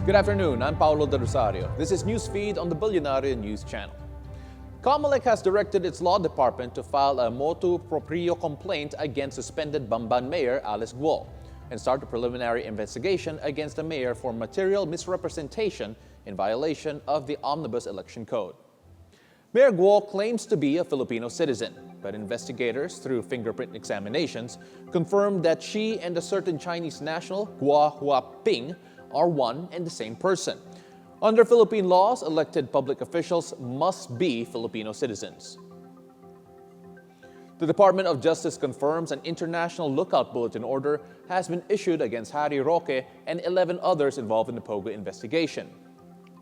Good afternoon, I'm Paolo del Rosario. This is Newsfeed on the Bilyonaryo News Channel. Comelec has directed its law department to file a motu proprio complaint against suspended Bamban Mayor Alice Guo and start a preliminary investigation against the mayor for material misrepresentation in violation of the Omnibus Election Code. Mayor Guo claims to be a Filipino citizen, but investigators, through fingerprint examinations, confirmed that she and a certain Chinese national, Guo Huaping, are one and the same person. Under Philippine laws, elected public officials must be Filipino citizens. The Department of Justice confirms an international lookout bulletin order has been issued against Harry Roque and 11 others involved in the POGO investigation.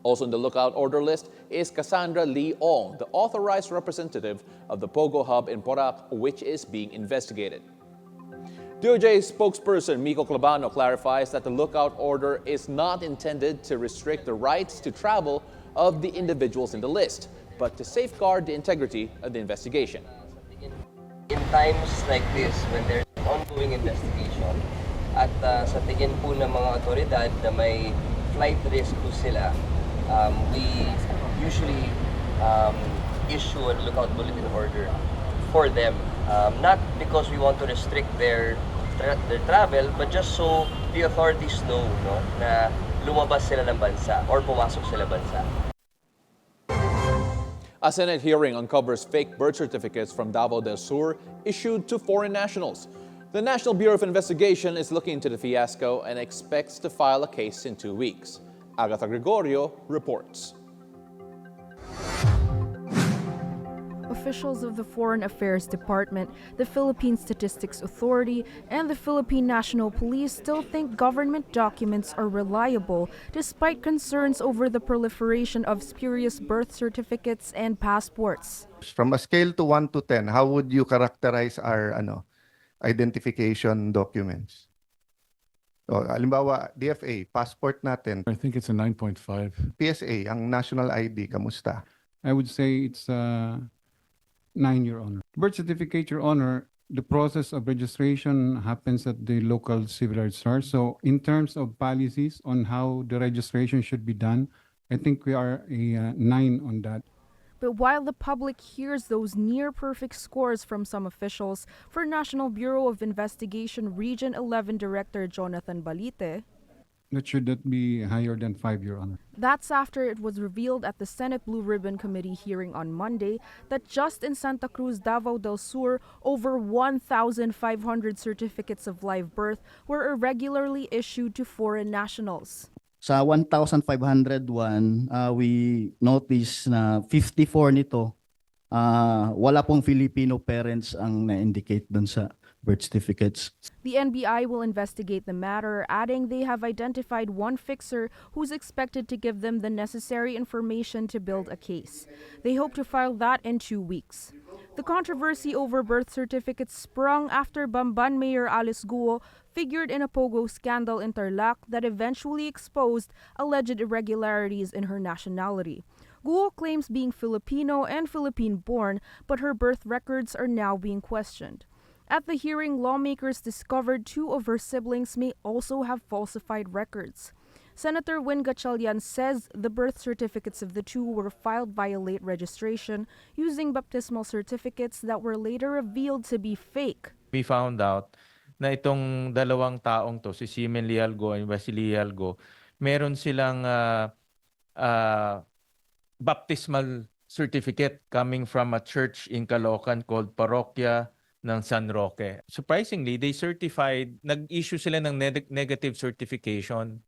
Also in the lookout order list is Cassandra Lee Ong, the authorized representative of the POGO hub in Porac, which is being investigated. DOJ spokesperson Miko Clavano clarifies that the lookout order is not intended to restrict the rights to travel of the individuals in the list, but to safeguard the integrity of the investigation. In times like this, when there's an ongoing investigation, at sa tingin po ng mga otoridad na may flight risk po sila, we usually issue a lookout bulletin order for them. Not because we want to restrict their travel, but just so the authorities know, no, na lumabas sila ng bansa or pumasok sila bansa. A Senate hearing uncovers fake birth certificates from Davao del Sur issued to foreign nationals. The National Bureau of Investigation is looking into the fiasco and expects to file a case in 2 weeks. Agatha Gregorio reports. Officials of the Foreign Affairs Department, the Philippine Statistics Authority, and the Philippine National Police still think government documents are reliable despite concerns over the proliferation of spurious birth certificates and passports. From a scale to 1 to 10, how would you characterize our identification documents? So, halimbawa, DFA, passport natin. I think it's a 9.5. PSA, ang national ID, kamusta? I would say it's 9, Your Honor. Birth certificate, Your Honor, the process of registration happens at the local civil registrar. So in terms of policies on how the registration should be done, I think we are a 9 on that. But while the public hears those near-perfect scores from some officials, for National Bureau of Investigation Region 11 Director Jonathan Balite, That should not be higher than 5, Your Honor. that's after it was revealed at the Senate Blue Ribbon Committee hearing on Monday that just in Santa Cruz, Davao del Sur, over 1,500 certificates of live birth were irregularly issued to foreign nationals. Sa 1,501, we noticed na 54 nito, wala pong Filipino parents ang na-indicate dun sa birth certificates. The NBI will investigate the matter, adding they have identified one fixer who's expected to give them the necessary information to build a case. They hope to file that in 2 weeks. The controversy over birth certificates sprung after Bamban Mayor Alice Guo figured in a POGO scandal in Tarlac that eventually exposed alleged irregularities in her nationality. Guo claims being Filipino and Philippine-born, but her birth records are now being questioned. At the hearing, lawmakers discovered 2 of her siblings may also have falsified records. Senator Win Gatchalian says the birth certificates of the 2 were filed via late registration using baptismal certificates that were later revealed to be fake. We found out na itong dalawang taong to, si Simen Lialgo and Wesley Lialgo, meron silang baptismal certificate coming from a church in Caloocan called Parokya ng San Roque. Surprisingly, they certified, nag-issue sila ng negative certification,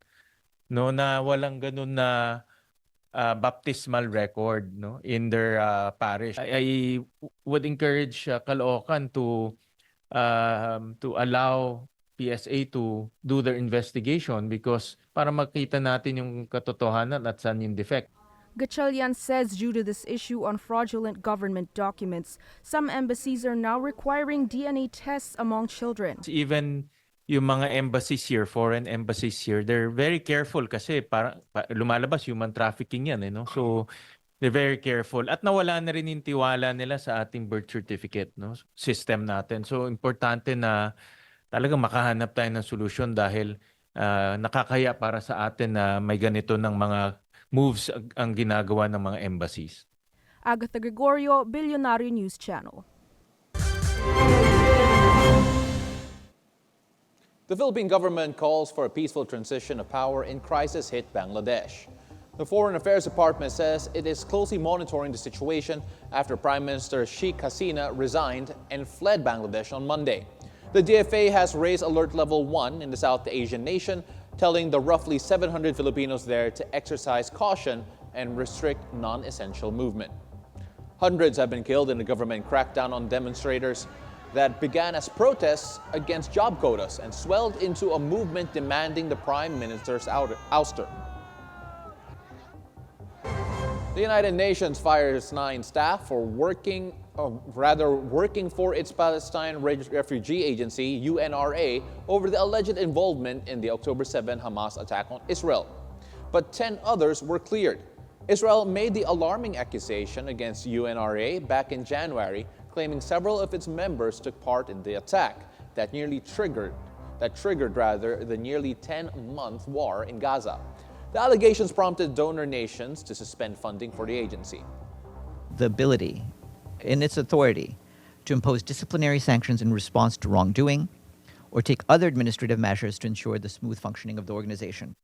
no, na walang ganun na baptismal record, no, in their parish. I would encourage Caloocan to allow PSA to do their investigation because para makita natin yung katotohanan at saan yung defect. Gatchalian says due to this issue on fraudulent government documents, some embassies are now requiring DNA tests among children. Even yung mga embassies here, foreign embassies here, they're very careful kasi para lumalabas human trafficking yan, no? So they're very careful at nawala na rin yung tiwala nila sa ating birth certificate, no, system natin. So importante na talagang makahanap tayo ng solusyon dahil nakakaya para sa atin na may ganito ng mga moves ang ginagawa ng mga embassies. Agatha Gregorio, Bilyonaryo News Channel. The Philippine government calls for a peaceful transition of power in crisis-hit Bangladesh. The Foreign Affairs Department says it is closely monitoring the situation after Prime Minister Sheikh Hasina resigned and fled Bangladesh on Monday. The DFA has raised alert level 1 in the South Asian nation, telling the roughly 700 Filipinos there to exercise caution and restrict non-essential movement. Hundreds have been killed in the government crackdown on demonstrators that began as protests against job quotas and swelled into a movement demanding the Prime Minister's ouster. The United Nations fires 9 staff for working for its Palestine Refugee Agency, UNRWA, over the alleged involvement in the October 7 Hamas attack on Israel. But 10 others were cleared. Israel made the alarming accusation against UNRWA back in January, claiming several of its members took part in the attack that triggered the nearly 10-month war in Gaza. The allegations prompted donor nations to suspend funding for the agency. The ability in its authority to impose disciplinary sanctions in response to wrongdoing or take other administrative measures to ensure the smooth functioning of the organization.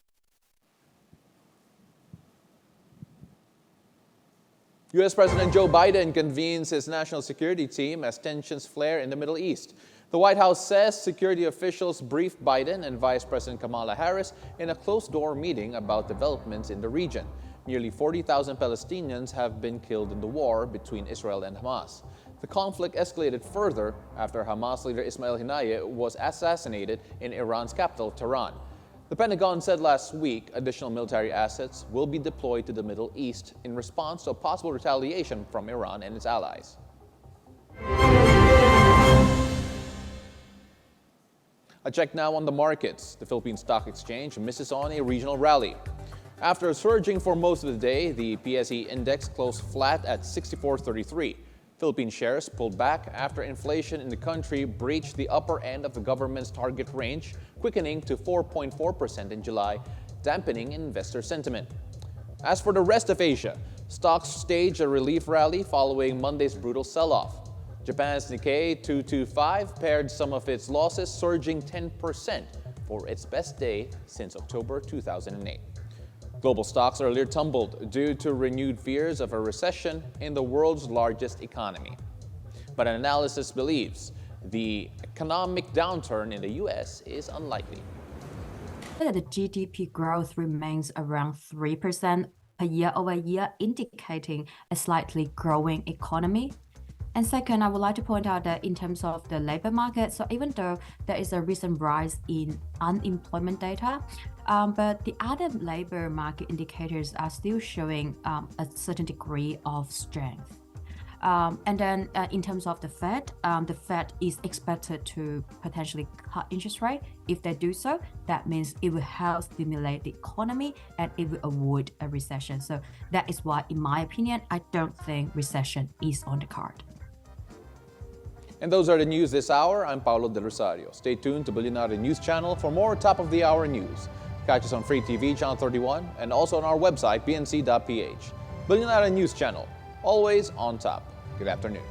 U.S. President Joe Biden convenes his national security team as tensions flare in the Middle East. The White House says security officials briefed Biden and Vice President Kamala Harris in a closed-door meeting about developments in the region. Nearly 40,000 Palestinians have been killed in the war between Israel and Hamas. The conflict escalated further after Hamas leader Ismail Haniyeh was assassinated in Iran's capital, Tehran. The Pentagon said last week additional military assets will be deployed to the Middle East in response to a possible retaliation from Iran and its allies. A check now on the markets. The Philippine Stock Exchange misses on a regional rally. After surging for most of the day, the PSEI index closed flat at 64.33. Philippine shares pulled back after inflation in the country breached the upper end of the government's target range, quickening to 4.4% in July, dampening investor sentiment. As for the rest of Asia, stocks staged a relief rally following Monday's brutal sell-off. Japan's Nikkei 225 paired some of its losses, surging 10% for its best day since October 2008. Global stocks earlier tumbled due to renewed fears of a recession in the world's largest economy. But an analyst believes the economic downturn in the U.S. is unlikely. The GDP growth remains around 3% per year over year, indicating a slightly growing economy. And second, I would like to point out that in terms of the labor market, so even though there is a recent rise in unemployment data, but the other labor market indicators are still showing a certain degree of strength. And then in terms of the Fed is expected to potentially cut interest rate. If they do so, that means it will help stimulate the economy and it will avoid a recession. So that is why, in my opinion, I don't think recession is on the card. And those are the news this hour. I'm Paolo del Rosario. Stay tuned to Bilyonaryo News Channel for more top-of-the-hour news. Catch us on Free TV, Channel 31, and also on our website, bnc.ph. Bilyonaryo News Channel, always on top. Good afternoon.